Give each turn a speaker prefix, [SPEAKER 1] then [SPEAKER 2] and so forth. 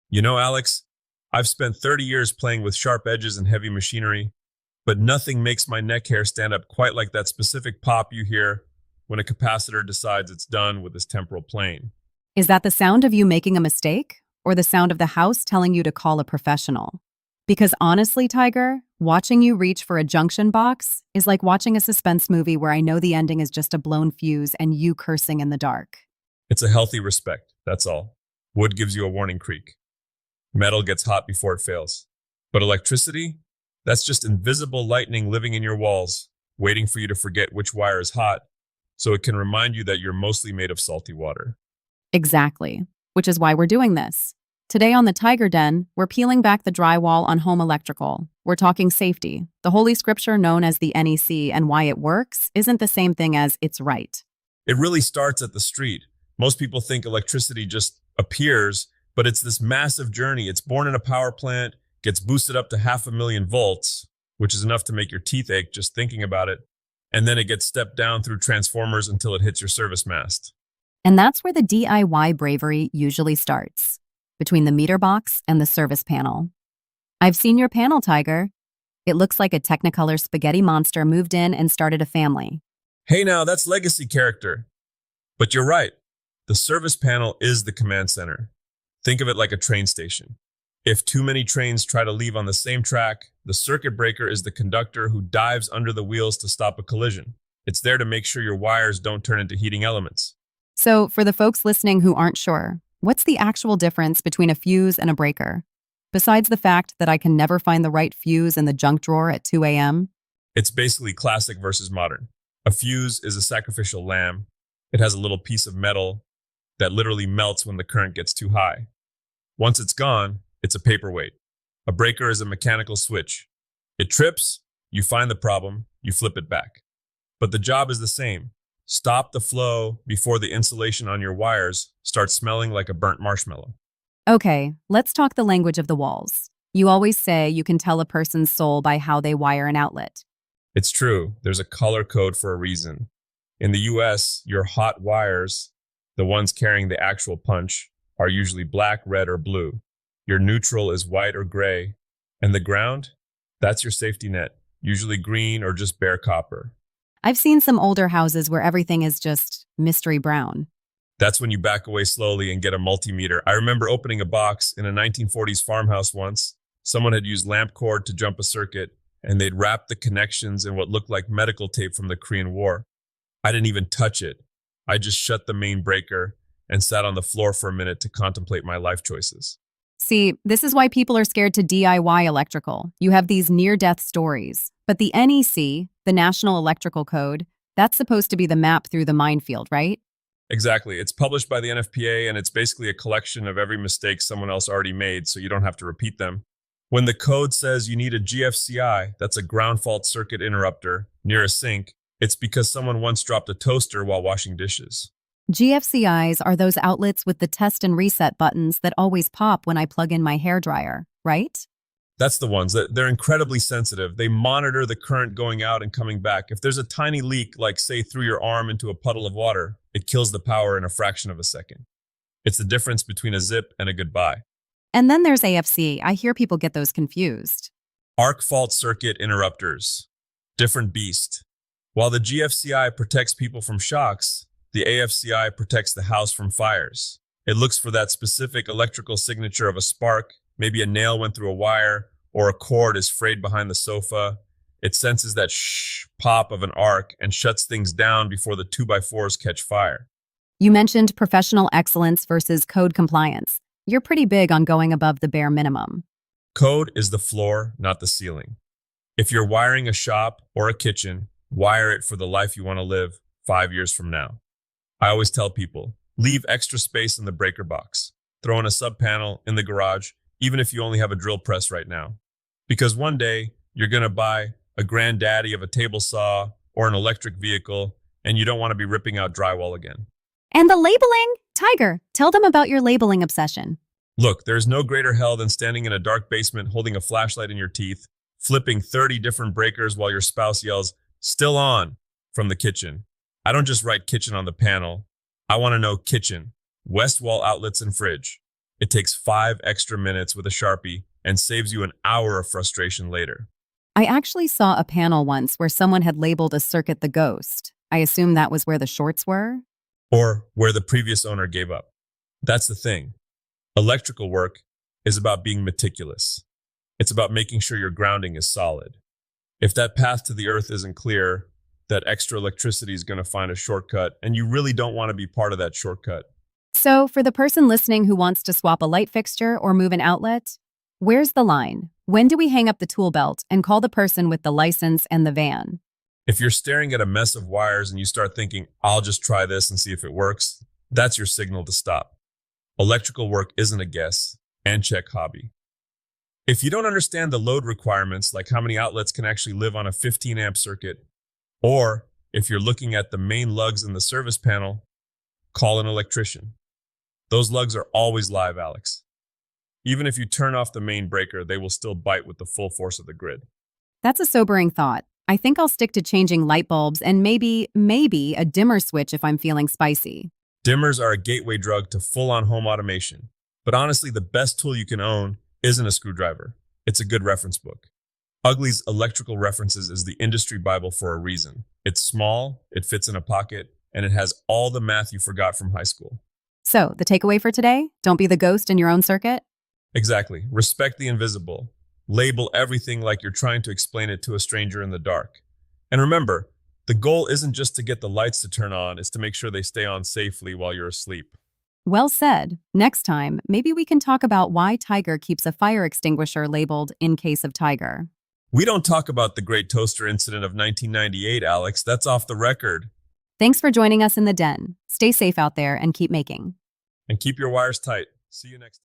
[SPEAKER 1] You know, Alex, I've spent 30 years playing with sharp edges and heavy machinery, but nothing makes my neck hair stand up quite like that specific pop you hear when a capacitor decides it's done with its temporal plane.
[SPEAKER 2] Is that the sound of you making a mistake or the sound of the house telling you to call a professional? Because honestly, Tiger, watching you reach for a junction box is like watching a suspense movie where I know the ending is just a blown fuse and you cursing in the dark.
[SPEAKER 1] It's a healthy respect, that's all. Wood gives you a warning creak. Metal gets hot before it fails. But electricity? That's just invisible lightning living in your walls, waiting for you to forget which wire is hot, so it can remind you that you're mostly made of salty water.
[SPEAKER 2] Exactly, which is why we're doing this. Today on the Tiger Den, we're peeling back the drywall on home electrical. We're talking safety. The Holy Scripture known as the NEC and why it works isn't the same thing as it's right.
[SPEAKER 1] It really starts at the street. Most people think electricity just appears, but it's this massive journey. It's born in a power plant, gets boosted up to 500,000 volts, which is enough to make your teeth ache just thinking about it, and then it gets stepped down through transformers until it hits your service mast.
[SPEAKER 2] And that's where the DIY bravery usually starts, between the meter box and the service panel. I've seen your panel, Tiger. It looks like a Technicolor spaghetti monster moved in and started a family.
[SPEAKER 1] Hey now, that's legacy character. But you're right. The service panel is the command center. Think of it like a train station. If too many trains try to leave on the same track, the circuit breaker is the conductor who dives under the wheels to stop a collision. It's there to make sure your wires don't turn into heating elements.
[SPEAKER 2] So, for the folks listening who aren't sure, what's the actual difference between a fuse and a breaker? Besides the fact that I can never find the right fuse in the junk drawer at 2 a.m.?
[SPEAKER 1] It's basically classic versus modern. A fuse is a sacrificial lamb. It has a little piece of metal that literally melts when the current gets too high. Once it's gone, it's a paperweight. A breaker is a mechanical switch. It trips, you find the problem, you flip it back. But the job is the same. Stop the flow before the insulation on your wires starts smelling like a burnt marshmallow.
[SPEAKER 2] Okay, let's talk the language of the walls. You always say you can tell a person's soul by how they wire an outlet.
[SPEAKER 1] It's true, there's a color code for a reason. In the US, your hot wires, the ones carrying the actual punch, are usually black, red, or blue. Your neutral is white or gray. And the ground? That's your safety net, usually green or just bare copper.
[SPEAKER 2] I've seen some older houses where everything is just mystery brown.
[SPEAKER 1] That's when you back away slowly and get a multimeter. I remember opening a box in a 1940s farmhouse once. Someone had used lamp cord to jump a circuit, and they'd wrapped the connections in what looked like medical tape from the Korean War. I didn't even touch it. I just shut the main breaker and sat on the floor for a minute to contemplate my life choices.
[SPEAKER 2] See, this is why people are scared to DIY electrical. You have these near-death stories. But the NEC, the National Electrical Code, that's supposed to be the map through the minefield, right?
[SPEAKER 1] Exactly. It's published by the NFPA, and it's basically a collection of every mistake someone else already made, so you don't have to repeat them. When the code says you need a GFCI, that's a ground fault circuit interrupter, near a sink, it's because someone once dropped a toaster while washing dishes.
[SPEAKER 2] GFCIs are those outlets with the test and reset buttons that always pop when I plug in my hairdryer, right?
[SPEAKER 1] That's the ones that they're incredibly sensitive. They monitor the current going out and coming back. If there's a tiny leak, like say through your arm into a puddle of water, it kills the power in a fraction of a second. It's the difference between a zip and a goodbye.
[SPEAKER 2] And then there's AFC. I hear people get those confused.
[SPEAKER 1] Arc fault circuit interrupters. Different beast. While the GFCI protects people from shocks, the AFCI protects the house from fires. It looks for that specific electrical signature of a spark. Maybe a nail went through a wire, or a cord is frayed behind the sofa. It senses that pop of an arc and shuts things down before the 2x4s catch fire.
[SPEAKER 2] You mentioned professional excellence versus code compliance. You're pretty big on going above the bare minimum.
[SPEAKER 1] Code is the floor, not the ceiling. If you're wiring a shop or a kitchen, wire it for the life you want to live 5 years from now. I always tell people, leave extra space in the breaker box. Throw in a sub-panel in the garage, even if you only have a drill press right now. Because one day, you're going to buy a granddaddy of a table saw or an electric vehicle, and you don't want to be ripping out drywall again.
[SPEAKER 2] And the labeling? Tiger, tell them about your labeling obsession.
[SPEAKER 1] Look, there's no greater hell than standing in a dark basement holding a flashlight in your teeth, flipping 30 different breakers while your spouse yells, "Still on," from the kitchen. I don't just write kitchen on the panel. I want to know kitchen, west wall outlets and fridge. It takes 5 extra minutes with a Sharpie and saves you an hour of frustration later.
[SPEAKER 2] I actually saw a panel once where someone had labeled a circuit the ghost. I assume that was where the shorts were.
[SPEAKER 1] Or where the previous owner gave up. That's the thing. Electrical work is about being meticulous. It's about making sure your grounding is solid. If that path to the earth isn't clear, that extra electricity is going to find a shortcut, and you really don't want to be part of that shortcut.
[SPEAKER 2] So, for the person listening who wants to swap a light fixture or move an outlet, where's the line? When do we hang up the tool belt and call the person with the license and the van?
[SPEAKER 1] If you're staring at a mess of wires and you start thinking, I'll just try this and see if it works, that's your signal to stop. Electrical work isn't a guess and check hobby. If you don't understand the load requirements, like how many outlets can actually live on a 15 amp circuit, or if you're looking at the main lugs in the service panel, call an electrician. Those lugs are always live, Alex. Even if you turn off the main breaker, they will still bite with the full force of the grid.
[SPEAKER 2] That's a sobering thought. I think I'll stick to changing light bulbs and maybe a dimmer switch if I'm feeling spicy.
[SPEAKER 1] Dimmers are a gateway drug to full-on home automation. But honestly, the best tool you can own isn't a screwdriver. It's a good reference book. Ugly's Electrical References is the industry Bible for a reason. It's small, it fits in a pocket, and it has all the math you forgot from high school.
[SPEAKER 2] So, the takeaway for today? Don't be the ghost in your own circuit?
[SPEAKER 1] Exactly. Respect the invisible. Label everything like you're trying to explain it to a stranger in the dark. And remember, the goal isn't just to get the lights to turn on, it's to make sure they stay on safely while you're asleep.
[SPEAKER 2] Well said. Next time, maybe we can talk about why Tiger keeps a fire extinguisher labeled in case of Tiger.
[SPEAKER 1] We don't talk about the Great Toaster Incident of 1998, Alex. That's off the record.
[SPEAKER 2] Thanks for joining us in the den. Stay safe out there and keep making.
[SPEAKER 1] And keep your wires tight. See you next time.